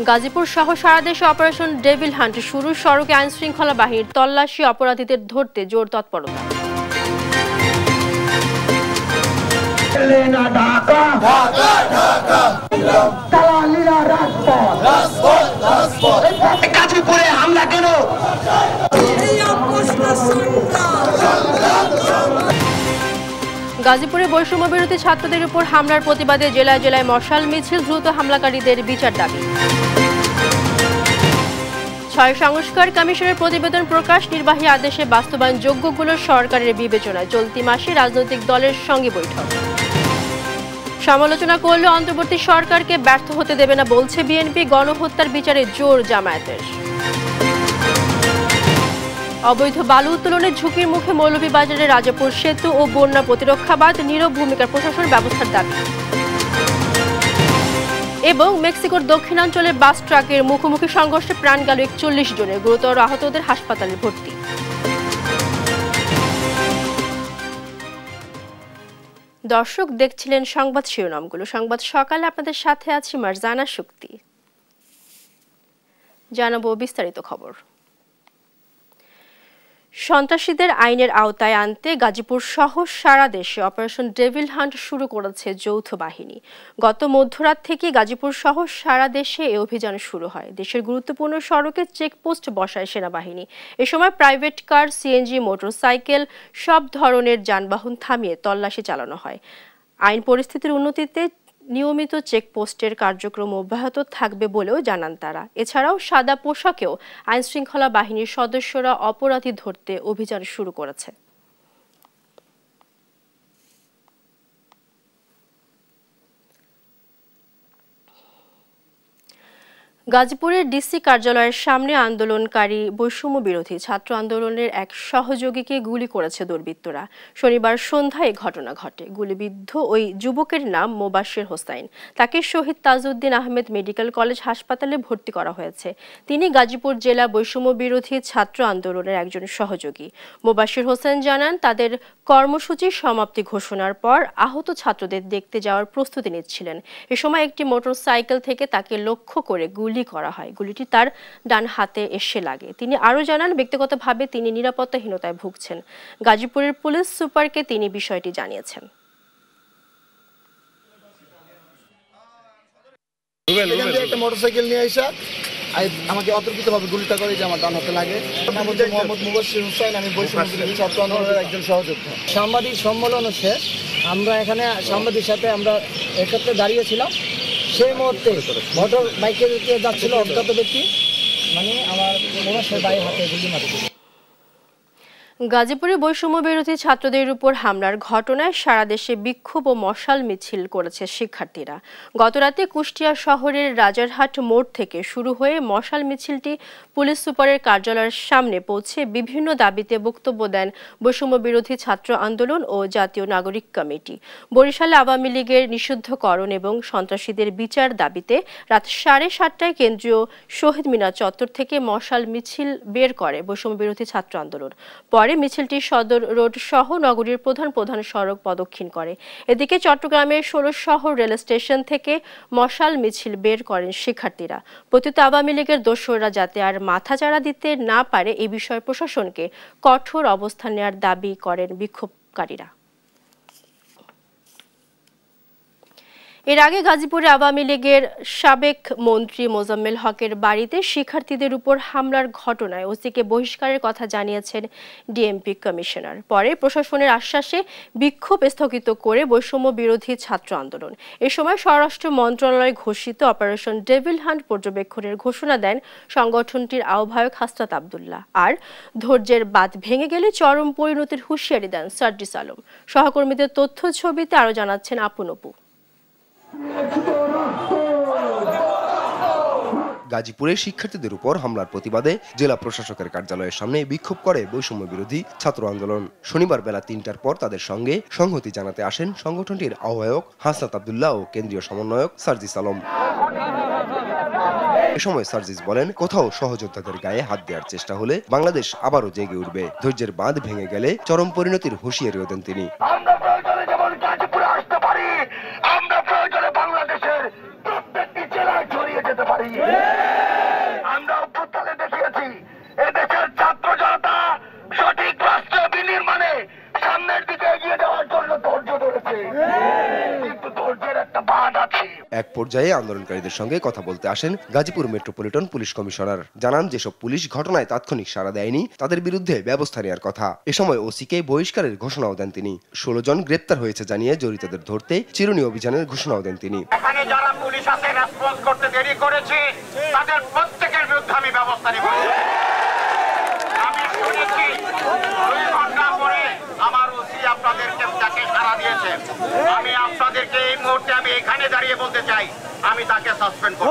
গাজীপুর সহ সারা দেশে operation devil hunt শুরু, সড়কে আইন শৃঙ্খলা বাহিনীর তল্লাশি, অপরাধীদের ধরতে জোর তৎপরতা। গাজীপুরে হামলা কেন? গাজীপুরে বৈষম্য বিরোধী ছাত্রদের উপর হামলার প্রতিবাদে জেলায় জেলায় মশাল মিছিল, দ্রুত হামলাকারীদের বিচার দাবি। ৬ সংস্কার কমিশনের প্রতিবেদন প্রকাশ, নির্বাহী আদেশে বাস্তবায়নযোগ্যগুলো সরকারের বিবেচনায়, চলতি মাসে রাজনৈতিক দলের সঙ্গে বৈঠক। সমালোচনা করলে অন্তর্বর্তী সরকারকে ব্যর্থ হতে দেবে না বলছে বিএনপি, গণহত্যার বিচারে জোর জামায়াতের। অবৈধ বালু উত্তোলনের ঝুঁকির মুখে মৌলভীবাজারের রাজাপুর সেতু ও বন্যা প্রতিরক্ষা বাঁধ, নীরব ভূমিকার প্রশাসন ব্যবস্থার দাবি। এবং মেক্সিকোর দক্ষিণাঞ্চলে বাস ট্রাকের মুখোমুখি সংঘর্ষে প্রাণ গেল ৪১ জনের, গুরুতর আহতদের হাসপাতালে ভর্তি। দর্শক দেখছিলেন সংবাদ শিরোনামগুলো। সংবাদ সকালে আপনাদের সাথে আছি মারজানা শক্তি। জানাবো বিস্তারিত খবর। সন্ত্রাসীদের আইনের আওতায় আনতে গাজীপুর সহ সারা দেশে অপারেশন ডেভিল হান্ট শুরু করেছে যৌথ বাহিনী। গত মধ্যরাত থেকে গাজীপুর সহ সারা দেশে এই অভিযান শুরু হয়। দেশের গুরুত্বপূর্ণ সড়কে চেকপোস্ট বসায় সেনাবাহিনী। এ সময় প্রাইভেট কার, সিএনজি, মোটরসাইকেল সব ধরনের যানবাহন থামিয়ে তল্লাশি চালানো হয়। আইন পরিস্থিতির উন্নতিতে নিয়মিত চেকপোস্টের কার্যক্রম অব্যাহত থাকবে বলেও জানান তারা। এছাড়াও সাদা পোশাকেও আইনশৃঙ্খলা বাহিনীর সদস্যরা অপরাধী ধরতে অভিযান শুরু করেছে। গাজীপুরের ডিসি কার্যালয়ের সামনে আন্দোলনকারী বৈষম্য বিরোধী ছাত্র আন্দোলনের এক সহযোগীকে গুলি করেছে দুর্বৃত্তরা। শনিবার সন্ধ্যায় এই ঘটনা ঘটে। গুলিবিদ্ধ ওই যুবকের নাম মোবাশ্বের হোসাইন। তাকে শহীদ তাজউদ্দিন আহমেদ মেডিকেল কলেজ হাসপাতালে ভর্তি করা হয়েছে। তিনি গাজীপুর জেলা বৈষম্য বিরোধী ছাত্র আন্দোলনের একজন সহযোগী। মোবাশ্বের হোসেন জানান, তাদের কর্মসূচি সমাপ্তি ঘোষণার পর আহত ছাত্রদের দেখতে যাওয়ার প্রস্তুতি নিচ্ছিলেন। এ সময় একটি মোটরসাইকেল থেকে তাকে লক্ষ্য করে গুলি করা হয়। গুলিটি তার ডান হাতে এসে লাগে। তিনি আরও জানান, ব্যক্তিগতভাবে তিনি নিরাপত্তাহীনতায় ভুগছেন। গাজীপুরের পুলিশ সুপারকে তিনি বিষয়টি জানিয়েছেন। একটা মোটরসাইকেল নিয়ে এসে আমাকে অতর্কিতভাবে গুলিটা করে, যে আমার ডান হাতে লাগে। আমার মধ্যে মোহাম্মদ মুবাশ্বির হোসাইন, আমি বৈষম্য বিরোধী ছাত্র আন্দোলনের একজন সহযোদ্ধা। সাংবাদিক সম্মেলন শেষ, আমরা এখানে সাংবাদিক সাথে আমরা একত্রে দাঁড়িয়েছিলাম। সেই মুহূর্তে মোটর বাইকে যাচ্ছিল অজ্ঞাত ব্যক্তি, মানে আমার মোবাশ্বের ভাইয়ের হাতে গুলি মারে। গাজীপুরে বৈষম্য বিরোধী ছাত্রদের উপর হামলার ঘটনায় সারা দেশে বিক্ষোভ ও মশাল মিছিল করেছে শিক্ষার্থীরা। গতরাতে কুষ্টিয়া শহরের রাজারহাট মোড় থেকে শুরু হয়ে মশাল মিছিলটি পুলিশ সুপারের কার্যালয়ের সামনে পৌঁছে বিভিন্ন দাবিতে বক্তব্য দেন বৈষম্য বিরোধী ছাত্র আন্দোলন ও জাতীয় নাগরিক কমিটি। বরিশালে আওয়ামী লীগের নিষিদ্ধকরণ এবং সন্ত্রাসীদের বিচার দাবিতে রাত 7:30টায় কেন্দ্রীয় শহীদ মিনার চত্বর থেকে মশাল মিছিল বের করে বৈষম্য বিরোধী ছাত্র আন্দোলন। পরে মিছিলটি সদর রোড সহ নগরীর প্রধান প্রধান সড়ক প্রদক্ষিণ করে। এদিকে চট্টগ্রামের ১৬ শহর রেল স্টেশন থেকে মশাল মিছিল বের করেন শিক্ষার্থীরা। পতিত আওয়ামী লীগের দোসররা যাতে আর মাথাচাড়া দিতে না পারে এ বিষয়ে প্রশাসনকে কঠোর অবস্থান নেওয়ার দাবি করেন বিক্ষোভকারীরা। এর আগে গাজীপুরে আওয়ামী লীগের সাবেক মন্ত্রী মোজাম্মেল হকের বাড়িতে শিক্ষার্থীদের উপর হামলার ঘটনায় ওসিকে বহিষ্কারের কথা জানিয়েছেন ডিএমপি কমিশনার। পরে প্রশাসনের আশ্বাসে বিক্ষোভ স্থগিত করে বৈষম্য বিরোধী ছাত্র আন্দোলন। এ সময় স্বরাষ্ট্র মন্ত্রণালয় ঘোষিত অপারেশন ডেভিল হান্ট পর্যবেক্ষণের ঘোষণা দেন সংগঠনটির আহ্বায়ক হাসনাত আবদুল্লাহ। আর ধৈর্যের বাঁধ ভেঙে গেলে চরম পরিণতির হুঁশিয়ারি দেন সার্জিস আলম। সহকর্মীদের তথ্য ছবিতে আরও জানাচ্ছেন আপন অপু। গাজীপুরে শিক্ষার্থীদের উপর হামলার প্রতিবাদে জেলা প্রশাসকের কার্যালয়ের সামনে বিক্ষোভ করে বৈষম্য বিরোধী ছাত্র আন্দোলন। শনিবার বেলা ৩টার পর তাদের সঙ্গে সংহতি জানাতে আসেন সংগঠনটির আহ্বায়ক হাসনাত আবদুল্লাহ ও কেন্দ্রীয় সমন্বয়ক সার্জিস আলম। এ সময় সার্জিস বলেন, কোথাও সহযোদ্ধাদের গায়ে হাত দেওয়ার চেষ্টা হলে বাংলাদেশ আবারও জেগে উঠবে। ধৈর্যের বাঁধ ভেঙে গেলে চরম পরিণতির হুঁশিয়ারিও দেন তিনি। আমরা প্রয়োজনে বাংলাদেশের প্রত্যেকটি জেলায় ছড়িয়ে যেতে পারি। এক পর্যায়ে আন্দোলনকারীদের সঙ্গে কথা বলতে আসেন গাজীপুর মেট্রোপলিটন পুলিশ কমিশনার। জানান, যেসব পুলিশ ঘটনায় তাৎক্ষণিক সাড়া দেয়নি তাদের বিরুদ্ধে ব্যবস্থা নেওয়ার কথা। এ সময় ওসিকে বহিষ্কারের ঘোষণাও দেন তিনি। 16 জন গ্রেপ্তার হয়েছে জানিয়ে জড়িতদের ধরতে চিরুনি অভিযানের ঘোষণাও দেন তিনি। এখানে যারা পুলিশ আছে রেসপন্স করতে দেরি করেছে তাদের প্রত্যেকের বিরুদ্ধে আমি ব্যবস্থা নেব। আমি শুনেছি 2 ঘন্টা পরে আমার ওসি আপনাদেরকে তাকে সাড়া দিয়েছে। আমি আপনাদেরকে এই মুহূর্তে আমি এখানে দাঁড়িয়ে বলতে চাই আমি তাকে সাসপেন্ড করব।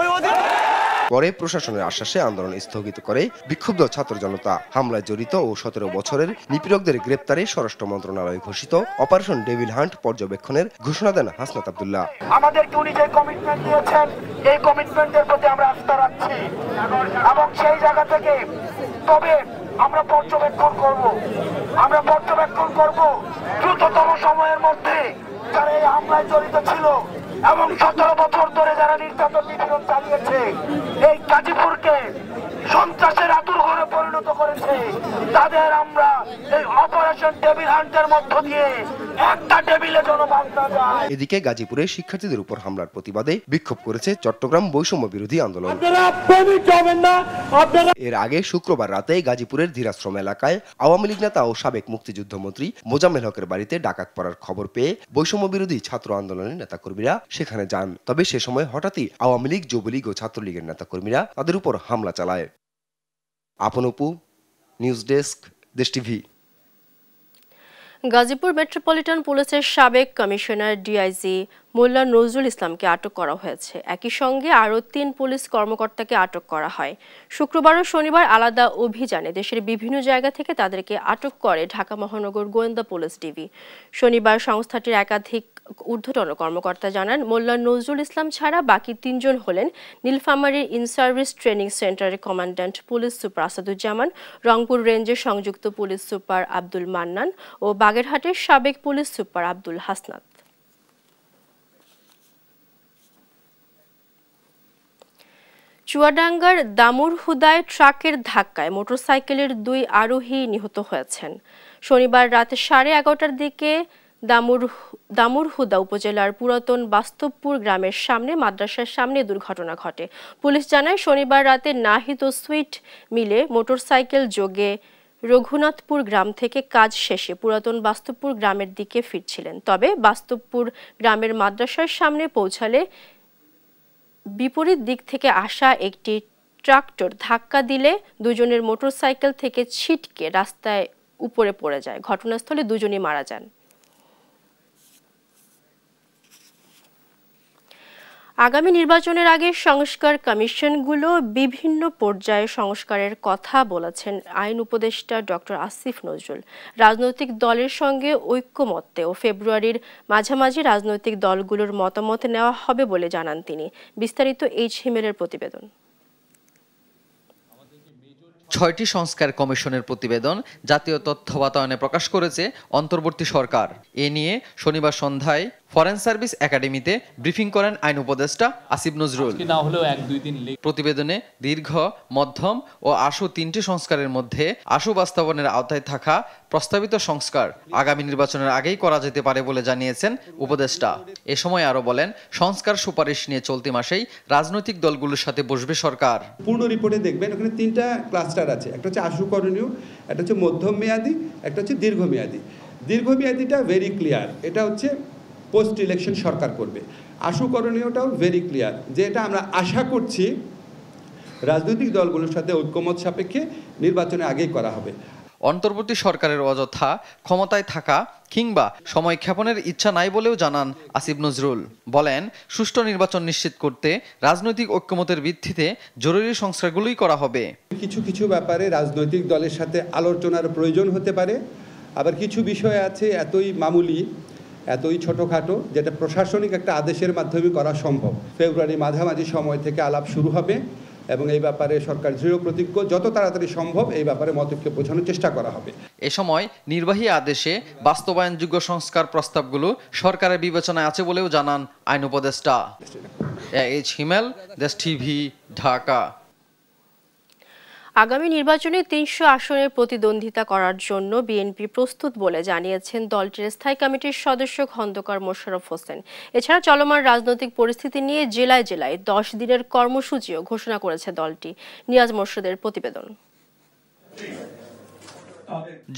পরে প্রশাসনের আশ্বাসে আন্দোলন স্থগিত করে বিক্ষুব্ধ ছাত্র জনতা। হামলায় জড়িত ও 17 বছরের নিপীড়কদের গ্রেপ্তারে স্বরাষ্ট্র মন্ত্রণালয় ঘোষিত অপারেশন ডেভিল হান্ট পর্যবেক্ষণের ঘোষণা দেন হাসনাত আব্দুল্লাহ। আমাদেরকে উনি যে কমিটমেন্ট দিয়েছেন এই কমিটমেন্টের প্রতি আমরা আস্থা রাখছি এবং সেই জায়গা থেকে তবে আমরা পর্যবেক্ষণ করব দ্রুততম সময়ের মধ্যে যারা এই হামলায় জড়িত ছিল এবং 17 বছর ধরে যারা নির্যাতন নিপীড়ন চালিয়েছে, এই গাজীপুরকে সন্ত্রাসের আতুরঘরে পরিণত করেছে, তাদের আমরা এই অপারেশন টেবিল হান্টের মধ্য দিয়ে একটা টেবিলে যেন বাঁধা যায়। এদিকে গাজীপুরে শিক্ষার্থীদের উপর হামলার প্রতিবাদে বিক্ষোভ করেছে চট্টগ্রাম বৈষম্য বিরোধী আন্দোলন। এর আগে শুক্রবার রাতে গাজীপুরের ধীরাশ্রম এলাকায় আওয়ামী লীগ নেতা ও সাবেক মুক্তিযুদ্ধ মন্ত্রী মোজাম্মেল হকের বাড়িতে ডাকাত পড়ার খবর পেয়ে বৈষম্য বিরোধী ছাত্র আন্দোলনের নেতাকর্মীরা সেখানে যান। তবে সে সময় হঠাৎই আওয়ামী লীগ, যুবলীগ ও ছাত্রলীগের নেতাকর্মীরা তাদের উপর হামলা চালায়। আপন অপু, নিউজ ডেস্ক, দেশ টিভি। গাজীপুর মেট্রোপলিটন পুলিশের সাবেক কমিশনার ডিআইজি মোল্লা নজরুল ইসলামকে আটক করা হয়েছে। একই সঙ্গে আরও 3 পুলিশ কর্মকর্তাকে আটক করা হয়। শুক্রবার ও শনিবার আলাদা অভিযানে দেশের বিভিন্ন জায়গা থেকে তাদেরকে আটক করে ঢাকা মহানগর গোয়েন্দা পুলিশ ডিবি। শনিবার সংস্থাটির একাধিক ঊর্ধ্বতন কর্মকর্তা জানান, মোল্লা নজরুল ইসলাম ছাড়া বাকি 3 জন হলেন নীলফামারীর ইন সার্ভিস ট্রেনিং সেন্টারের commandant police super Asaduzzaman, Rangpur রেঞ্জের সংযুক্ত পুলিশ সুপার আব্দুল মান্নান ও বাগেরহাটের সাবেক পুলিশ সুপার আব্দুল হাসনাত। চুয়াডাঙ্গার দামুরহুদায় ট্রাকের ধাক্কায় মোটরসাইকেলের 2 আরোহী নিহত হয়েছেন। শনিবার রাত 11:30টার দিকে দামুরহুদা উপজেলার পুরাতন বাস্তবপুর গ্রামের সামনে মাদ্রাসার সামনে দুর্ঘটনা ঘটে। পুলিশ জানায়, শনিবার রাতে নাহিদ ও সুইট মিলে মোটরসাইকেল যোগে রঘুনাথপুর গ্রাম থেকে কাজ শেষে পুরাতন বাস্তবপুর গ্রামের দিকে ফিরছিলেন। তবে বাস্তবপুর গ্রামের মাদ্রাসার সামনে পৌঁছালে বিপরীত দিক থেকে আসা একটি ট্রাক্টর ধাক্কা দিলে দুজনের মোটরসাইকেল থেকে ছিটকে রাস্তায় উপরে পড়ে যায়। ঘটনাস্থলে দুজনই মারা যান। আগামী নির্বাচনের আগে সংস্কার কমিশনগুলো বিভিন্ন পর্যায়ে সংস্কারের কথা বলেছেন আইন উপদেষ্টা ডক্টর আসিফ নজরুল। রাজনৈতিক দলের সঙ্গে ঐক্যমত্যে ও ফেব্রুয়ারির মাঝামাঝি রাজনৈতিক দলগুলোর মতামত নেওয়া হবে বলে জানান তিনি। বিস্তারিত এইচ হিমেলের প্রতিবেদন। 6টি সংস্কার কমিশনের প্রতিবেদন জাতীয় তথ্য বাতায়নে প্রকাশ করেছে অন্তর্বর্তী সরকার। এ নিয়ে শনিবার সন্ধ্যায় ফরেন সার্ভিস একাডেমিতে ব্রিফিং করেন আইন উপদেষ্টা আসিফ নজরুল। প্রতিবেদনে দীর্ঘ, মধ্যম ও আশু 3টি সংস্কারের মধ্যে আশু বাস্তবায়নের আওতায় থাকা প্রস্তাবিত সংস্কার আগামী নির্বাচনের আগেই করা যেতে পারে বলে জানিয়েছেন উপদেষ্টা। এ সময় আরো বলেন, সংস্কার সুপারিশ নিয়ে চলতি মাসেই রাজনৈতিক দলগুলোর সাথে বসবে সরকার। পূর্ণ রিপোর্টে দেখবেন ওখানে 3টা ক্লাস্টার আছে। একটা হচ্ছে আশু করণীয়, একটা হচ্ছে মধ্যম মেয়াদী, একটা হচ্ছে দীর্ঘমেয়াদী। দীর্ঘমেয়াদীটা ভেরি ক্লিয়ার, এটা হচ্ছে পোস্ট ইলেকশন সরকার করবে। আশু করণীয়টাও ভেরি ক্লিয়ার, যে এটা আমরা আশা করছি রাজনৈতিক দলগুলোর সাথে ঐক্যমত সাপেক্ষে নির্বাচনে আগেই করা হবে। অন্তর্বর্তী সরকারের অযথা ক্ষমতায় থাকা কিংবা সময় ক্ষেপণের ইচ্ছা নাই বলেও জানান আসিফ নজরুল। বলেন, সুষ্ঠু নির্বাচন নিশ্চিত করতে রাজনৈতিক ঐক্যমতের ভিত্তিতে জরুরি সংস্কারগুলোই করা হবে। কিছু কিছু ব্যাপারে রাজনৈতিক দলের সাথে আলোচনার প্রয়োজন হতে পারে, আবার কিছু বিষয় আছে এতই মামুলি, এতই ছোটোখাটো, যেটা প্রশাসনিক একটা আদেশের মাধ্যমে করা সম্ভব। ফেব্রুয়ারি মাঝামাঝি সময় থেকে আলাপ শুরু হবে এবং এই ব্যাপারে সরকার দৃঢ় প্রতিজ্ঞ, যত তাড়াতাড়ি সম্ভব এই ব্যাপারে মতৈক্য পৌঁছানোর চেষ্টা করা হবে। এ সময় নির্বাহী আদেশে বাস্তবায়নযোগ্য সংস্কার প্রস্তাবগুলো সরকারের বিবেচনায় আছে বলেও জানান আইন উপদেষ্টা। এইচ হিমেল, দেশ টিভি, ঢাকা। আগামী নির্বাচনে ৩০০ আসনে প্রতিদ্বন্দ্বিতা করার জন্য বিএনপি প্রস্তুত বলে জানিয়েছেন দলটির স্থায়ী কমিটির সদস্য খন্দকার মোশাররফ হোসেন। এছাড়া চলমান রাজনৈতিক পরিস্থিতি নিয়ে জেলায় জেলায় ১০ দিনের কর্মসূচিও ঘোষণা করেছে দলটি। নিয়াজ মোর্শেদের প্রতিবেদন।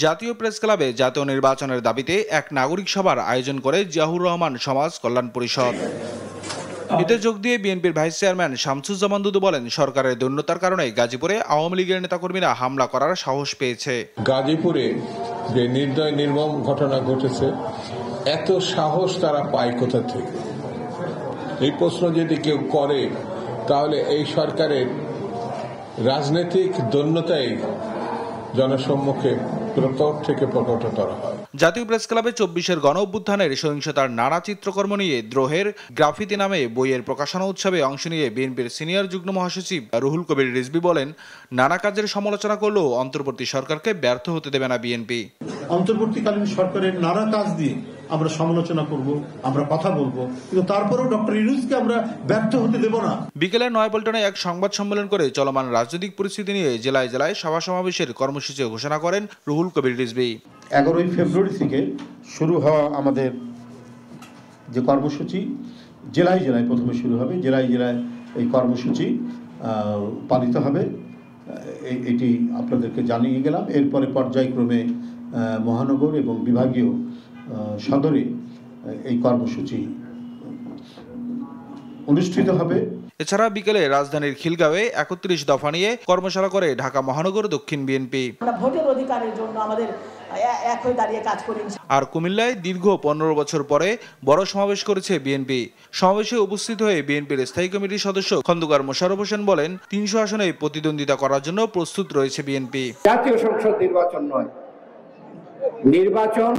জাতীয় প্রেস ক্লাবে জাতীয় নির্বাচনের দাবিতে এক নাগরিক সভার আয়োজন করে জিয়াউর রহমান সমাজ কল্যাণ পরিষদ। এতে যোগ দিয়ে বিএনপির ভাইস চেয়ারম্যান শামসুজ্জামান দুদু বলেন, সরকারের দৈন্যতার কারণে গাজীপুরে আওয়ামী লীগের নেতাকর্মীরা হামলা করার সাহস পেয়েছে। গাজীপুরে যে নির্দয় নির্মম ঘটনা ঘটেছে, এত সাহস তারা পায় কোথা থেকে? এই প্রশ্ন যদি কেউ করে তাহলে এই সরকারের রাজনৈতিক দৈন্যতাই জনসম্মুখে প্রকট থেকে প্রকটতর হয়। জাতীয় প্রেস ক্লাবে ২৪-এর গণ অভ্যুত্থানের সহিংসতার নানা চিত্রকর্ম নিয়ে দ্রোহের গ্রাফিতি নামে বইয়ের প্রকাশনা উৎসবে অংশ নিয়ে বিএনপির সিনিয়র যুগ্ম মহাসচিব রুহুল কবির রিজভী বলেন, নানা কাজের সমালোচনা করলেও অন্তর্বর্তী সরকারকে ব্যর্থ হতে দেবে না বিএনপি। অন্তর্বর্তীকালীন সরকারের নানা কাজ দিয়ে আমরা সমালোচনা করব, আমরা কথা বলবো, কিন্তু তারপরেও ডক্টর ইউনূসকে আমরা ব্যর্থ হতে দেব না। বিকেলে নয়াপল্টনে এক সংবাদ সম্মেলন করে চলমান রাজনৈতিক পরিস্থিতি নিয়ে জেলায় জেলায় সভা সমাবেশের কর্মসূচি ঘোষণা করেন রুহুল কবির রিজভী। 11ই ফেব্রুয়ারি থেকে শুরু হওয়া আমাদের যে কর্মসূচি জেলায় জেলায় প্রথমে শুরু হবে, জেলায় জেলায় এই কর্মসূচি পালিত হবে, এটি আপনাদেরকে জানিয়ে গেলাম। এরপরে পর্যায়ক্রমে মহানগর এবং বিভাগীয় সদরে এই কর্মসূচি অনুষ্ঠিত হবে। এছাড়া বিকেলে রাজধানীর খিলগাঁওয়ে ৩১ দফা নিয়ে কর্মশালা করে ঢাকা মহানগর দক্ষিণ বিএনপি। ভোটের অধিকারের জন্য আমাদের এক হয়ে দাঁড়িয়ে কাজ করি। আর কুমিল্লায় দীর্ঘ ১৫ বছর পরে বড় সমাবেশ করেছে বিএনপি। সমাবেশে উপস্থিত হয়ে বিএনপির স্থায়ী কমিটির সদস্য খন্দকার মোশাররফ হোসেন বলেন, ৩০০ আসনে প্রতিদ্বন্দ্বিতা করার জন্য প্রস্তুত রয়েছে বিএনপি। জাতীয় সংসদ নির্বাচন নয়, নির্বাচন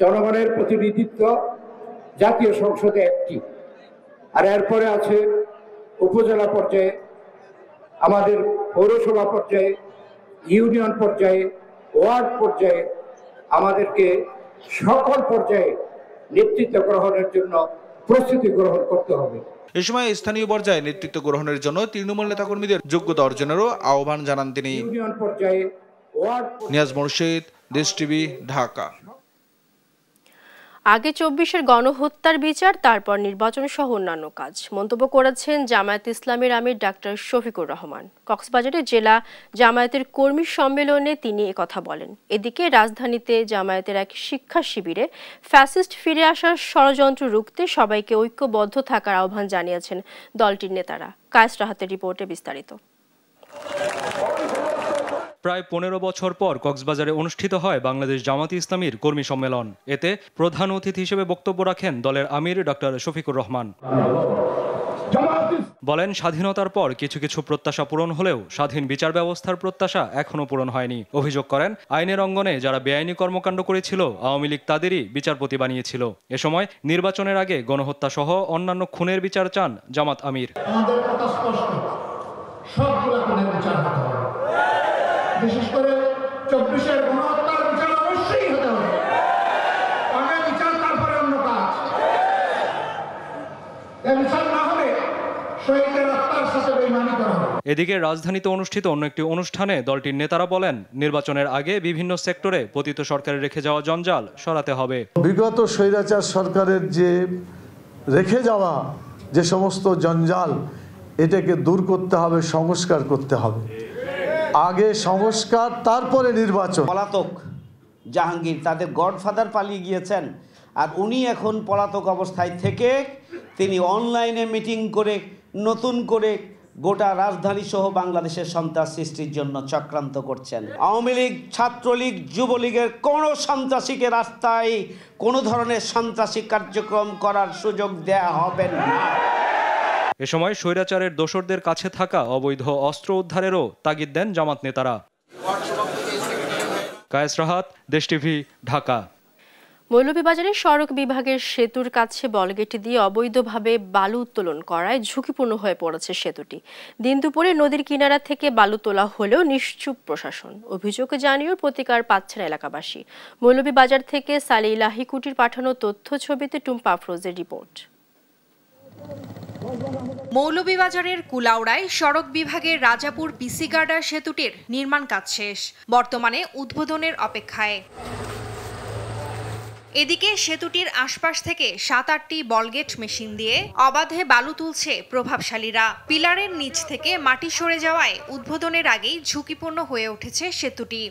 জনগণের প্রতিনিধিত্ব জাতীয় সংসদে একটি, আর এরপরে আছে উপজেলা পর্যায়ে, আমাদের পৌরসভা পর্যায়ে, ইউনিয়ন পর্যায়ে, ওয়ার্ড পর্যায়ে আমাদেরকে সকল পর্যায়ে নেতৃত্ব গ্রহণের জন্য প্রস্তুতি গ্রহণ করতে হবে। এ সময় স্থানীয় পর্যায়ে নেতৃত্ব গ্রহণের জন্য তৃণমূল নেতাকর্মীদের যোগ্যতা অর্জনেরও আহ্বান জানান তিনি। ইউনিয়ন পর্যায়ে, ওয়ার্ড। নিয়াজ মোর্শেদ, দেশ টিভি, ঢাকা। আগে ২৪-এর গণহত্যার বিচার, তারপর নির্বাচন সহ অন্যান্য কাজ মন্তব্য করেছেন জামায়াত ইসলামের আমির ডাক্তার শফিকুর রহমান। কক্সবাজারে জেলা জামায়াতের কর্মী সম্মেলনে তিনি একথা বলেন। এদিকে রাজধানীতে জামায়াতের এক শিক্ষা শিবিরে ফ্যাসিস্ট ফিরে আসার ষড়যন্ত্র রুখতে সবাইকে ঐক্যবদ্ধ থাকার আহ্বান জানিয়েছেন দলটির নেতারা। কায়েস রাহাতের রিপোর্টে বিস্তারিত। প্রায় ১৫ বছর পর কক্সবাজারে অনুষ্ঠিত হয় বাংলাদেশ জামায়াতে ইসলামীর কর্মী সম্মেলন। এতে প্রধান অতিথি হিসেবে বক্তব্য রাখেন দলের আমির ডক্টর শফিকুর রহমান। বলেন, স্বাধীনতার পর কিছু কিছু প্রত্যাশা পূরণ হলেও স্বাধীন বিচার ব্যবস্থার প্রত্যাশা এখনো পূরণ হয়নি। অভিযোগ করেন, আইনের অঙ্গনে যারা বেআইনি কর্মকাণ্ড করেছিল আওয়ামী লীগ তাদেরই বিচারপতি বানিয়েছিল। এ সময় নির্বাচনের আগে গণহত্যা সহ অন্যান্য খুনের বিচার চান জামাত আমির। বিশেষ করে ২৪-এর গণহত্যার বিচার অবশ্যই হতে হবে। আগে বিচার, তারপরে অন্য কাজ। বিচার না হলে শহীদের রক্তের সাথে বেইমানি করা হবে। এদিকে রাজধানীতে অনুষ্ঠিত অন্য একটি অনুষ্ঠানে দলটির নেতারা বলেন, নির্বাচনের আগে বিভিন্ন সেক্টরে পতিত সরকারের রেখে যাওয়া জঞ্জাল সরাতে হবে। বিগত স্বৈরাচার সরকারের যে রেখে যাওয়া যে সমস্ত জঞ্জাল, এটাকে দূর করতে হবে, সংস্কার করতে হবে। আগে সংস্কার, তারপরে নির্বাচন। পলাতক জাহাঙ্গীর, তাদের গডফাদার পালিয়ে গিয়েছেন, আর উনি এখন পলাতক অবস্থায় থেকে তিনি অনলাইনে মিটিং করে নতুন করে গোটা রাজধানী সহ বাংলাদেশের সন্ত্রাস সৃষ্টির জন্য চক্রান্ত করছেন। আওয়ামী লীগ, ছাত্রলীগ, যুবলীগের কোনো সন্ত্রাসীকে রাস্তায় কোনো ধরনের সন্ত্রাসী কার্যক্রম করার সুযোগ দেয়া হবে না। এ সময় স্বৈরাচারের দোসরদের কাছে থাকা অবৈধ অস্ত্র উদ্ধারেরও তাগিদ দেন জামাত নেতারা। কায়েস রাহাত, দেশ টিভি, ঢাকা। মৌলভীবাজারে সড়ক বিভাগের সেতুর কাছে বলগেটি দিয়ে অবৈধভাবে বালু উত্তোলন করায় ঝুঁকিপূর্ণ হয়ে পড়েছে সেতুটি। দিন দুপুরে নদীর কিনারা থেকে বালু তোলা হলেও নিশ্চুপ প্রশাসন। অভিযোগ জানিয়েও প্রতিকার পাচ্ছেন এলাকাবাসী। মৌলভীবাজার থেকে সালি ইলাহি কুটির পাঠানো তথ্য ছবিতে টুম্পা আফরোজের রিপোর্ট। মৌলভীবাজারের কুলাউড়ায় সড়ক বিভাগের রাজাপুর পিসি গার্ডার সেতুটির নির্মাণ কাজ শেষ, বর্তমানে উদ্বোধনের অপেক্ষায়। এদিকে সেতুটির আশপাশ থেকে ৭-৮টি বলগেট মেশিন দিয়ে অবাধে বালু তুলছে প্রভাবশালীরা। পিলারের নিচ থেকে মাটি সরে যাওয়ায় উদ্বোধনের আগেই ঝুঁকিপূর্ণ হয়ে উঠেছে সেতুটি।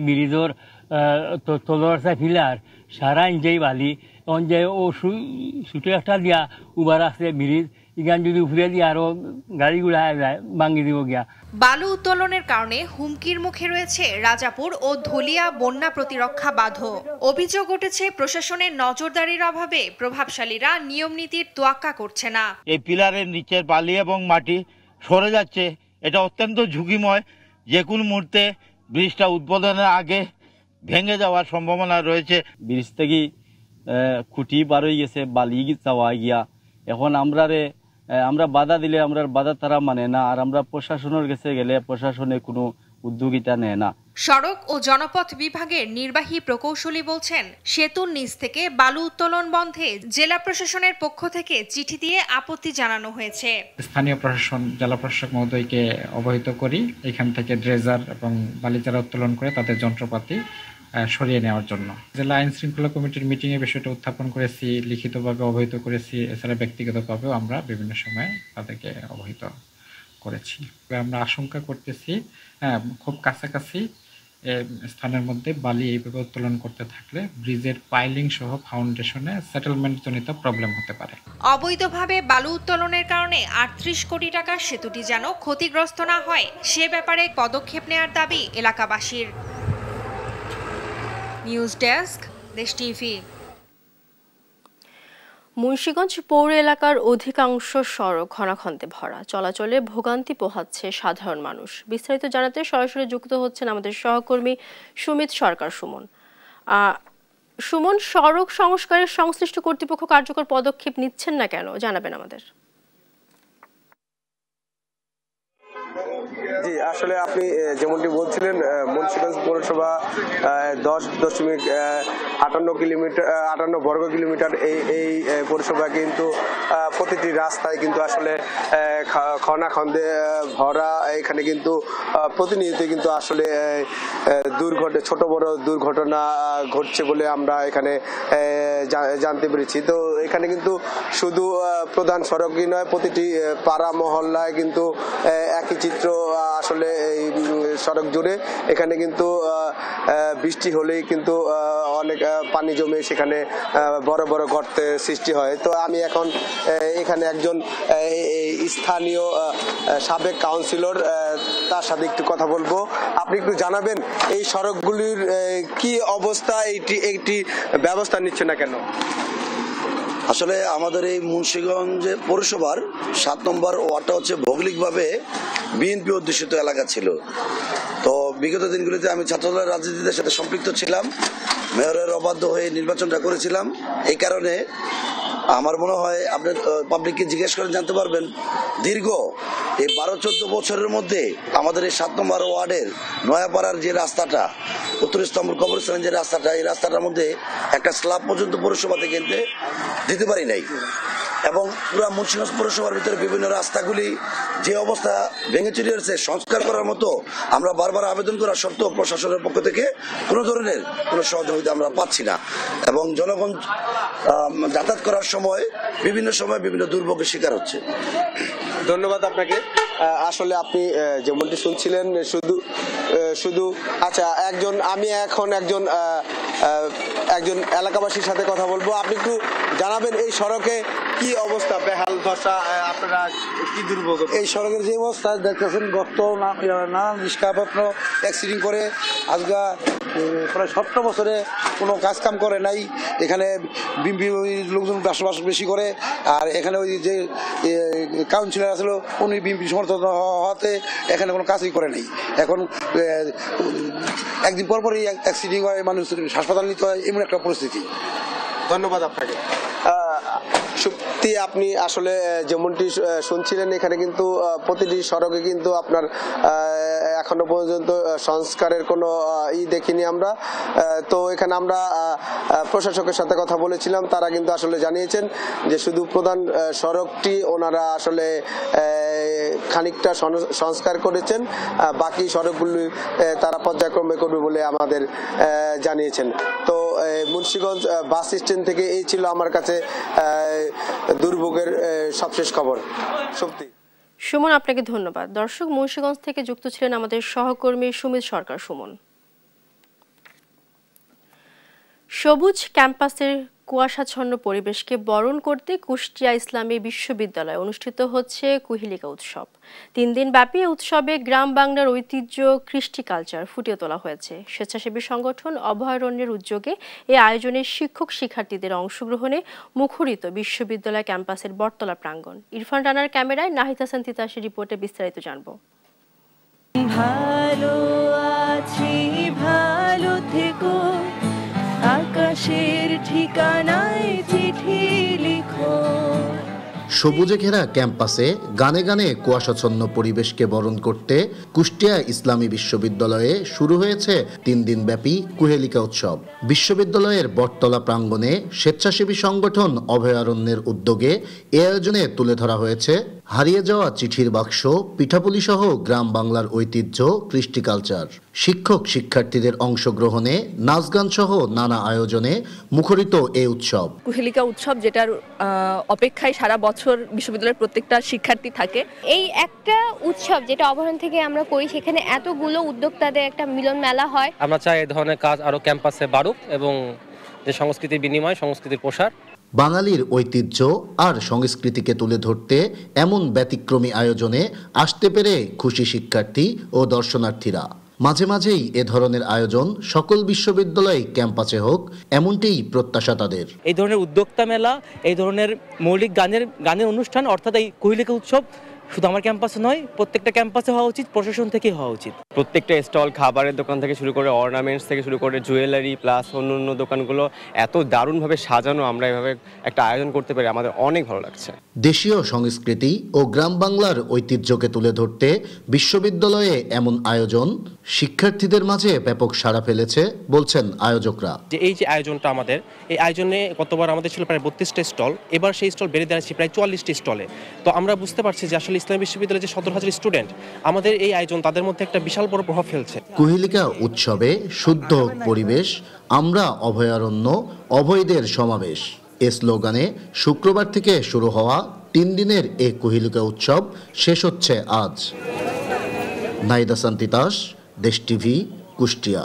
ব্রিজের তলরসা পিলার সারা ইঞ্জাই বালি অঞ্জে ও সুটো একটা দিয়া উবার আছে ব্রিজ ইগান যদি উপরে দিয়ে আরো গাড়িগুলা ভাঙি দিব গিয়া। বালু উত্তোলনের কারণে হুমকির মুখে রয়েছে রাজাপুর ও ধলিয়া বন্যা প্রতিরক্ষা বাঁধও। অভিযোগ উঠেছে প্রশাসনের নজরদারির অভাবে প্রভাবশালীরা নিয়ম নীতির তোয়াক্কা করছে না। এই পিলারের নিচের বালি এবং মাটি সরে যাচ্ছে, এটা অত্যন্ত ঝুঁকিময়। যে কোনো মুহূর্তে ব্রিজটা উদ্বোধনের আগে ভেঙে যাওয়ার সম্ভাবনা রয়েছে। ব্রিজ থেকে খুঁটি বার হয়ে গেছে, বালি যাওয়া গিয়া। এখন আমরা বাধা দিলে আমরা বাধা তারা মানে না, আর আমরা প্রশাসনের কাছে গেলে প্রশাসনে কোনো উদ্যোগিতা নেয় না। সড়ক ও জনপথ বিভাগের নির্বাহী প্রকৌশলী বলছেন, সেতুর নিচ থেকে বালু উত্তোলন বন্ধে জেলা প্রশাসনের পক্ষ থেকে চিঠি দিয়ে আপত্তি জানানো হয়েছে। স্থানীয় প্রশাসন জেলা প্রশাসক মহোদয়কে অবহিত করি এখান থেকে ড্রেজার এবং বালি যারা উত্তোলন করে তাদের যন্ত্রপাতি সরিয়ে নেওয়ার জন্য। জেলা আইন শৃঙ্খলা কমিটির মিটিংয়ে বিষয়টা উত্থাপন করেছি, লিখিতভাবে অবহিত করেছি, এছাড়া ব্যক্তিগতভাবেও আমরা বিভিন্ন সময় তাদেরকে অবহিত করেছি। আমরা আশঙ্কা করতেছি খুব কাছাকাছি স্থানের মধ্যে বালি এইভাবে উত্তোলন করতে থাকলে ব্রিজের পাইলিং সহ ফাউন্ডেশনে সেটেলমেন্ট জনিত প্রবলেম হতে পারে। অবৈধভাবে বালু উত্তোলনের কারণে ৩৮ কোটি টাকার সেতুটি যেন ক্ষতিগ্রস্ত না হয় সে ব্যাপারে পদক্ষেপ নেওয়ার দাবি এলাকাবাসীর। নিউজ ডেস্ক, দেশ টিভি। মুন্সিগঞ্জ পৌর এলাকার অধিকাংশ সড়ক খনাখন্দে ভরা, চলাচলে ভোগান্তি পোহাচ্ছে সাধারণ মানুষ। বিস্তারিত জানাতে সরাসরি যুক্ত হচ্ছেন আমাদের সহকর্মী সুমিত সরকার। সুমন, সড়ক সংস্কারের সংশ্লিষ্ট কর্তৃপক্ষ কার্যকর পদক্ষেপ নিচ্ছেন না কেন, জানাবেন আমাদের। জি, আসলে আপনি যেমনটি বলছিলেন, মুন্সিগঞ্জ পৌরসভা 10.58 বর্গ কিলোমিটার এই পৌরসভা কিন্তু প্রতিটি রাস্তায় কিন্তু আসলে খনাখন্দে ভরা। এখানে কিন্তু প্রতিনিয়ত কিন্তু আসলে ছোট বড় দুর্ঘটনা ঘটছে বলে আমরা এখানে জানতে পেরেছি। তো এখানে কিন্তু শুধু প্রধান সড়কই নয়, প্রতিটি পাড়া মহল্লায় কিন্তু একই চিত্র আসলে এই সড়ক জুড়ে। এখানে কিন্তু বৃষ্টি হলেই কিন্তু অনেক পানি জমে সেখানে বড় বড় গর্তের সৃষ্টি হয়। তো আমি এখন এখানে একজন স্থানীয় সাবেক কাউন্সিলর, তার সাথে একটু কথা বলবো। আপনি একটু জানাবেন এই সড়কগুলির কি অবস্থা, একটি ব্যবস্থা নিচ্ছে না কেন? আসলে আমাদের এই মুন্সিগঞ্জ পৌরসভার 7 নম্বর ওয়ার্ডটা হচ্ছে ভৌগোলিকভাবে বিএনপি অধ্যুষিত এলাকা ছিল। তো বিগত দিনগুলিতে আমি ছাত্রদলের রাজনীতির সাথে সম্পৃক্ত ছিলাম, মেয়রের অবাধ্য হয়ে নির্বাচনটা করেছিলাম। এই কারণে আমার মনে হয় আপনি পাবলিককে জিজ্ঞেস করে জানতে পারবেন, দীর্ঘ এই 12-14 বছরের মধ্যে আমাদের এই 7 নম্বর ওয়ার্ডের নয়াপাড়ার যে রাস্তাটা, উত্তর স্তম্ভর কবরস্থানের যে রাস্তাটা, এই রাস্তাটার মধ্যে একটা স্ল্যাব পর্যন্ত পৌরসভা থেকে দিতে পারি নাই। এবং পুরো মুন্সিগঞ্জ পৌরসভার ভিতরে বিভিন্ন রাস্তাগুলি যে অবস্থা ভেঙে চুরি হয়েছে, সংস্কার করার মতো আমরা বারবার আবেদন করা সত্ত্বেও প্রশাসনের পক্ষ থেকে কোনো ধরনের কোনো সহযোগিতা আমরা পাচ্ছি না। এবং জনগণ যাতায়াত করার সময় বিভিন্ন দুর্ভোগের শিকার হচ্ছে। ধন্যবাদ আপনাকে। আসলে আপনি যেমনটি শুনছিলেন, শুধু আচ্ছা, আমি এখন একজন এলাকাবাসীর সাথে কথা বলবো। আপনি একটু জানাবেন এই সড়কে কি অবস্থা, বেহাল দশা, আপনারা কি দুর্ভোগ? এই সড়কের যে অবস্থা দেখতেছেন, গত নানান রিস্কাপত্র অ্যাক্সিডেন্ট করে আজকে প্রায় 17 বছরে কোনো কাজকাম করে নাই। এখানে বিএনপি লোকজন বসবাস বেশি করে, আর এখানে ওই যে কাউন্সিলর আসলো উনি বিএনপি সমর্থন হওয়াতে এখানে কোনো কাজই করে নাই। এখন একদিন পরপরই অ্যাক্সিডেন্ট হয়, মানুষ হাসপাতাল নিতে হয়, এমন একটা পরিস্থিতি। ধন্যবাদ আপনাকে। সত্যি আপনি আসলে যেমনটি শুনছিলেন, এখানে কিন্তু প্রতিটি সড়কে কিন্তু আপনার এখনো পর্যন্ত সংস্কারের কোনো দেখিনি আমরা। তো এখানে আমরা প্রশাসকের সাথে কথা বলেছিলাম, তারা কিন্তু আসলে জানিয়েছেন যে শুধু প্রধান সড়কটি ওনারা আসলে খানিকটা সংস্কার করেছেন, বাকি সড়কগুলি তারা পর্যায়ক্রমে করবে বলে আমাদের জানিয়েছেন। তো মুন্সিগঞ্জ বাস স্ট্যান্ড থেকে এই ছিল আমার কাছে দুর্ভোগের সবশেষ খবর। সত্যি সুমন, আপনাকে ধন্যবাদ। দর্শক, মুন্সিগঞ্জ থেকে যুক্ত ছিলেন আমাদের সহকর্মী সুমিত সরকার সুমন। সবুজ ক্যাম্পাসের কুয়াশাচ্ছন্ন পরিবেশকে বরণ করতে কুষ্টিয়া ইসলামী বিশ্ববিদ্যালয়ে অনুষ্ঠিত হচ্ছে কুহেলিকা উৎসব। 3 দিন ব্যাপী উৎসবে গ্রাম বাংলার ঐতিহ্য, কৃষ্টি কালচার ফুটিয়ে তোলা হয়েছে। স্বেচ্ছাসেবী সংগঠন অভয়ারণ্যের উদ্যোগে এই আয়োজনে শিক্ষক শিক্ষার্থীদের অংশগ্রহণে মুখরিত বিশ্ববিদ্যালয় ক্যাম্পাসের বটতলা প্রাঙ্গণ। ইরফান রানার ক্যামেরায় নাহিদ হাসান তিতাসের রিপোর্টে বিস্তারিত জানব। ভালো আছি, ভালো থেকো, আকাশের ঠিকানায় চিঠি লিখো। সবুজে ঘেরা ক্যাম্পাসে গানে গানে কুয়াশাচ্ছন্ন পরিবেশকে বরণ করতে কুষ্টিয়া ইসলামী বিশ্ববিদ্যালয়ে শুরু হয়েছে 3 দিন ব্যাপী কুহেলিকা উৎসব। বিশ্ববিদ্যালয়ের বটতলা প্রাঙ্গণে স্বেচ্ছাসেবী সংগঠন অভয়ারণ্যের উদ্যোগে এ আয়োজনে তুলে ধরা হয়েছে হারিয়ে যাওয়া চিঠির বাক্স, পিঠাপুলি সহ গ্রাম বাংলার ঐতিহ্য, কৃষ্টি কালচার। শিক্ষক শিক্ষার্থীদের অংশগ্রহণে নাচ গান সহ নানা আয়োজনে মুখরিত এই উৎসব। কুহেলিকা উৎসব, যেটার অপেক্ষায় সারা বছর বিশ্ববিদ্যালয়ের প্রত্যেকটা শিক্ষার্থী থাকে। এই একটা উৎসব যেটা অভয়ারণ্য থেকে আমরা করি, সেখানে এতগুলো উদ্যোক্তাদের একটা মিলন মেলা হয়। আমরা চাই এই ধরনের কাজ আরো ক্যাম্পাসে বাড়ুক এবং যে সংস্কৃতির বিনিময়, সংস্কৃতির প্রসার। বাঙালির ঐতিহ্য আর সংস্কৃতিকে তুলে ধরতে এমন ব্যতিক্রমী আয়োজনে আসতে পেরে খুশি শিক্ষার্থী ও দর্শনার্থীরা। মাঝে মাঝেই এ ধরনের আয়োজন সকল বিশ্ববিদ্যালয় ক্যাম্পাসে হোক, এমনটিই প্রত্যাশা তাদের। এই ধরনের উদ্যোক্তা মেলা, এই ধরনের মৌলিক গানের অনুষ্ঠান, অর্থাৎ এই কুহেলিকা উৎসব শুধু আমার ক্যাম্পাসে নয়, প্রত্যেকটা ক্যাম্পাসে হওয়া উচিত, প্রশাসন থেকে হওয়া উচিত। প্রত্যেকটা স্টল, খাবারের দোকান থেকে শুরু করে অর্নামেন্টস থেকে শুরু করে জুয়েলারি প্লাস অন্য দোকানগুলো এত দারুণভাবে সাজানো, আমরা এভাবে একটা আয়োজন করতে পেরে আমাদের অনেক ভালো লাগছে। দেশীয় সংস্কৃতি ও গ্রাম বাংলার ঐতিহ্যকে তুলে ধরতে বিশ্ববিদ্যালয়ে এমন আয়োজন শিক্ষার্থীদের মাঝে ব্যাপক সাড়া ফেলেছে বলছেন আয়োজকরা। এই যে আয়োজনটা আমাদের, এই আয়োজনে গতবার আমাদের ছিল প্রায় 32টা স্টল, এবার সেই স্টল বেড়ে দাঁড়াচ্ছে প্রায় 44টি স্টলে। তো আমরা বুঝতে পারছি যে আসলে ইসলামী বিশ্ববিদ্যালয়ের যে 17,000 স্টুডেন্ট, আমাদের এই আয়োজন তাদের মধ্যে একটা বিশাল বড় প্রভাব ফেলছে। কুহেলিকা উৎসবে শুদ্ধ পরিবেশ, আমরা অভয়ারণ্য, অভয়দের সমাবেশ এ স্লোগানে শুক্রবার থেকে শুরু হওয়া 3 দিনের এই কুহেলিকা উৎসব শেষ হচ্ছে আজ। নাহিদ হাসান তিতাস, দেশ টিভি, কুষ্টিয়া।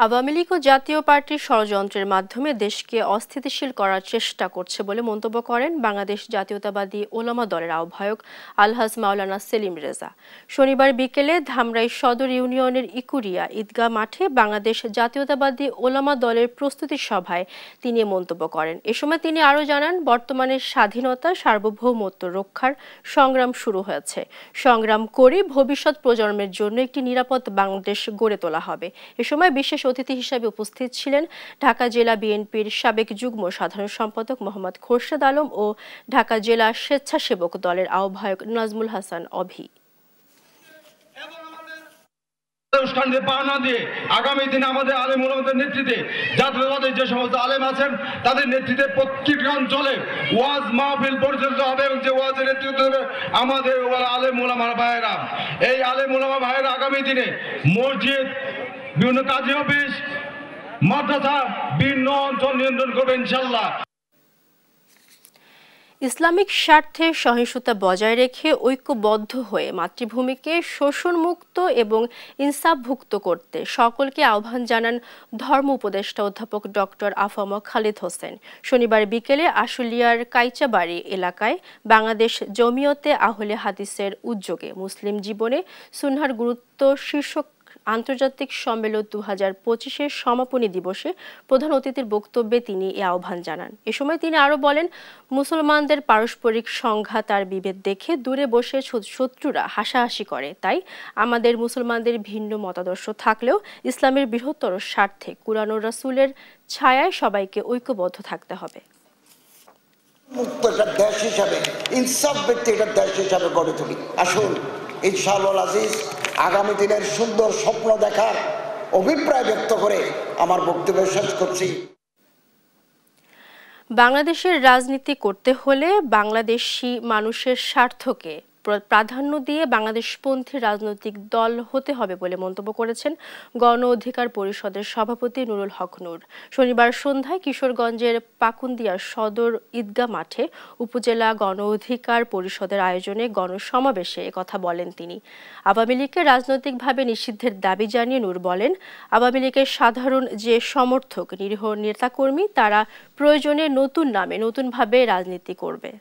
আওয়ামী লীগ ও জাতীয় পার্টির ষড়যন্ত্রের মাধ্যমে দেশকে অস্থিতিশীল করার চেষ্টা করছে বলে মন্তব্য করেন বাংলাদেশ জাতীয়তাবাদী ওলামা দলের আহ্বায়ক আলহাজ মাওলানা সেলিম রেজা। শনিবার বিকেলে ধামরাই সদর ইউনিয়নের ইকুরিয়া ঈদগাহ মাঠে বাংলাদেশ জাতীয়তাবাদী ওলামা দলের প্রস্তুতি সভায় তিনি মন্তব্য করেন। এ সময় তিনি আরও জানান, বর্তমানে স্বাধীনতা, সার্বভৌমত্ব রক্ষার সংগ্রাম শুরু হয়েছে। সংগ্রাম করে ভবিষ্যৎ প্রজন্মের জন্য একটি নিরাপদ বাংলাদেশ গড়ে তোলা হবে। এ সময় বিশেষ অতিথি হিসেবে উপস্থিত ছিলেন ঢাকা জেলা বিএনপির সাবেক যুগ্ম সাধারণ সম্পাদক মোহাম্মদ খোরশেদ আলম ও ঢাকা জেলা স্বেচ্ছাসেবক দলের আহ্বায়ক নাজমুল হাসান অভি। আগামী দিনে আমাদের আলেম ওলামাদের নেতৃত্বে জাতীয়তাবাদের যে সমস্ত আলেম আছেন তাদের নেতৃত্বে প্রত্যেকটা অঞ্চলে ওয়াজ মাহফিল পরিচালিত হবে এবং যে ওয়াজের নেতৃত্ব দেবে আমাদের আলেম ওলামা ভাইয়েরা। এই আলেম ওলামা ভাইয়েরা আগামী দিনে মসজিদ, বিভিন্ন কাজী অফিস, মাদ্রাসা, বিভিন্ন অঞ্চল নিয়ন্ত্রণ করবে ইনশাআল্লাহ। ইসলামিক স্বার্থে সহিংসতা বজায় রেখে ঐক্যবদ্ধ হয়ে মাতৃভূমিকে শোষণমুক্ত এবং ইনসাফভুক্ত করতে সকলকে আহ্বান জানান ধর্ম উপদেষ্টা অধ্যাপক ডক্টর আফম খালিদ হোসেন। শনিবার বিকেলে আশুলিয়ার কাইচাবাড়ি এলাকায় বাংলাদেশ জমিয়তে আহলে হাদিসের উদ্যোগে মুসলিম জীবনে সুন্নাহর গুরুত্ব শীর্ষক আন্তর্জাতিক সম্মেলন 2025-এর সমাপনী দিবসে প্রধান অতিথির বক্তব্যে তিনি এ আহ্বান জানান। এ সময় তিনি আরও বলেন, মুসলমানদের পারস্পরিক সংঘাত আর বিভেদ দেখে দূরে বসে শত্রুরা হাসাহাসি করে। তাই আমাদের মুসলমানদের ভিন্ন মতাদর্শ থাকলেও ইসলামের বৃহত্তর স্বার্থে কুরআন ও রাসূলের ছায়ায় সবাইকে ঐক্যবদ্ধ থাকতে হবে। মুক্ত একটা দেশ হিসাবে, ইনসাফ ভিত্তিক একটা দেশ হিসাবে গড়ে তুলি। আসুন ইনশাআল্লাহ আজিজ আগামী দিনের সুন্দর স্বপ্ন দেখার অভিপ্রায় ব্যক্ত করে আমার বক্তব্য শেষ করছি। বাংলাদেশের রাজনীতি করতে হলে বাংলাদেশি মানুষের স্বার্থকে প্রাধান্য দিয়ে বাংলাদেশপন্থী রাজনৈতিক দল হতে হবে বলে মন্তব্য করেছেন গণ অধিকার পরিষদের সভাপতি নুরুল হক নূর। শনিবার সন্ধ্যায় কিশোরগঞ্জের পাকুন্দিয়া সদর ঈদগাহ মাঠে উপজেলা গণ অধিকার পরিষদের আয়োজনে গণসমাবেশে একথা বলেন তিনি। আওয়ামী লীগকে রাজনৈতিকভাবে নিষিদ্ধের দাবি জানিয়ে নূর বলেন, আওয়ামী লীগের সাধারণ যে সমর্থক নিরীহ নেতাকর্মী তারা প্রয়োজনে নতুন নামে নতুনভাবে রাজনীতি করবে।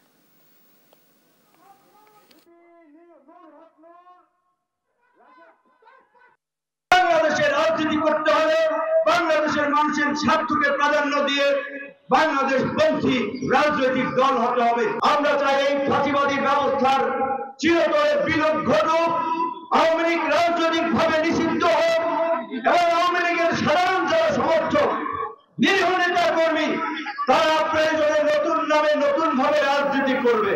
বাংলাদেশের রাজনীতি করতে হলে বাংলাদেশের মানুষের স্বার্থকে প্রাধান্য দিয়ে বাংলাদেশপন্থী রাজনৈতিক দল হতে হবে। আমরা চাই এই ফাঁসিবাদী ব্যবস্থার চিরতরে বিলোপ ঘটুক, আওয়ামী লীগ রাজনৈতিকভাবে নিষিদ্ধ হোক এবং আওয়ামী লীগের সাধারণ যারা সমর্থক নিরীহ নেতা কর্মী তারা প্রয়োজনে নতুন নামে নতুন ভাবে রাজনীতি করবে।